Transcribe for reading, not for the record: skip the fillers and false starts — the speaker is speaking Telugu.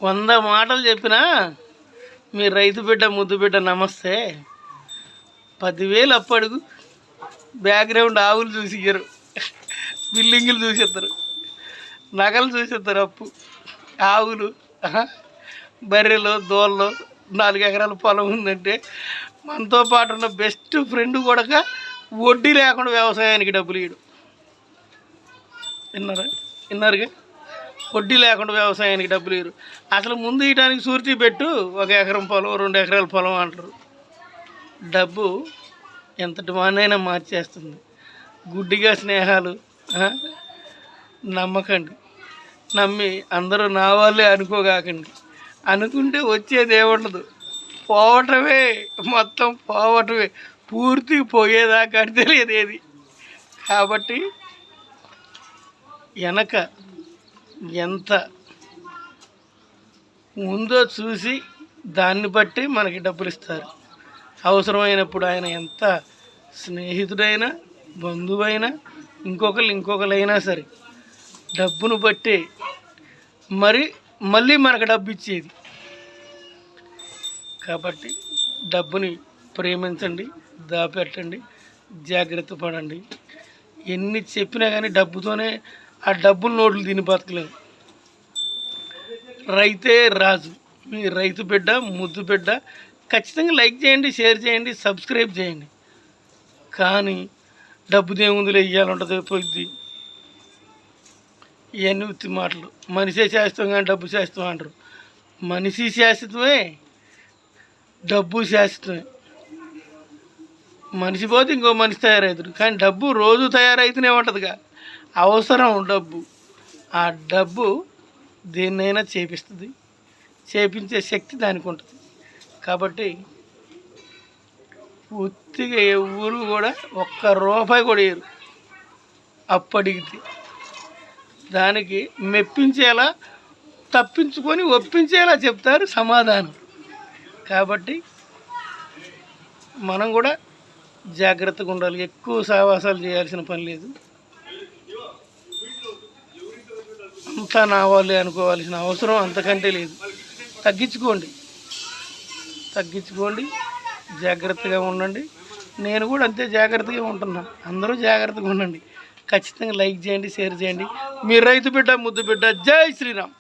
100 మాటలు చెప్పినా మీ రైతు బిడ్డ ముద్దు బిడ్డ నమస్తే 10,000 అప్పు అడుగు, బ్యాక్గ్రౌండ్ ఆవులు చూసియ్యరు, బిల్డింగులు చూసేస్తారు, నగలు చూసేస్తారు. అప్పు ఆవులు, బర్రెలు, దోళ్ళు, 4 ఎకరాల పొలం ఉందంటే మనతో పాటు ఉన్న బెస్ట్ ఫ్రెండ్ కూడా వడ్డీ లేకుండా వ్యవసాయానికి డబ్బులు ఇవ్వడు. విన్నారుగా? వడ్డీ లేకుండా వ్యవసాయానికి డబ్బులు ఇవ్వరు. అసలు ముందు ఇయటానికి సూరిటీ పెట్టు, 1 ఎకరం పొలం, 2 ఎకరాల పొలం అంటారు. డబ్బు ఎంతటి వాడినైనా మార్చేస్తుంది. గుడ్డిగా స్నేహాలు నమ్మకండి. నమ్మి అందరూ నా వాళ్ళే అనుకోగాకండి. అనుకుంటే వచ్చేది ఏముండదు, పోవటమే, మొత్తం పోవటమే, పూర్తిగా పోయేదాకా తెలియదు ఏది. కాబట్టి వెనక ఎంత ఉందో చూసి దాన్ని బట్టి మనకి డబ్బులు ఇస్తారు. అవసరమైనప్పుడు ఆయన ఎంత స్నేహితుడైనా, బంధువైనా, ఇంకొకరైనా సరే డబ్బును బట్టి మళ్ళీ మనకు డబ్బు ఇచ్చేది. కాబట్టి డబ్బుని ప్రేమించండి, దాపెట్టండి, జాగ్రత్త పడండి. ఎన్ని చెప్పినా కానీ డబ్బుతోనే ఆ డబ్బుల నోట్లు తిని బతకలేదు. రైతే రాజు. మీ రైతు బిడ్డ, ముద్దు బిడ్డ. ఖచ్చితంగా లైక్ చేయండి, షేర్ చేయండి, సబ్స్క్రైబ్ చేయండి. కానీ డబ్బు దేవుందులో ఇవ్వాలంటుంది, పోయిద్ది. ఇవన్నీ ఉత్తి మాటలు. మనిషే శాశ్వతం కానీ డబ్బు శాశ్వతం అంటారు. మనిషి శాశ్వతమే, డబ్బు శాశ్వతమే. మనిషి పోతే ఇంకో మనిషి తయారవుతాడు, కానీ డబ్బు రోజు తయారైతేనే ఉంటుందిగా. అవసరం డబ్బు. ఆ డబ్బు దేన్నైనా చేపిస్తుంది, చేపించే శక్తి దానికి ఉంటుంది. కాబట్టి ఉత్తిగా ఎవరు కూడా 1 రూపాయి కూడా వేయరు. అప్పడిగితే దానికి మెప్పించేలా, తప్పించుకొని ఒప్పించేలా చెప్తారు సమాధానం. కాబట్టి మనం కూడా జాగ్రత్తగా ఉండాలి. ఎక్కువ సావాసాలు చేయాల్సిన పని లేదు. అంతా నా వాళ్ళే అనుకోవాల్సిన అవసరం అంతకంటే లేదు. తగ్గించుకోండి, జాగ్రత్తగా ఉండండి. నేను కూడా అంతే జాగ్రత్తగా ఉంటున్నాను. అందరూ జాగ్రత్తగా ఉండండి. ఖచ్చితంగా లైక్ చేయండి, షేర్ చేయండి. మీ రైతు బిడ్డ, ముద్దు బిడ్డ. జై శ్రీరామ్.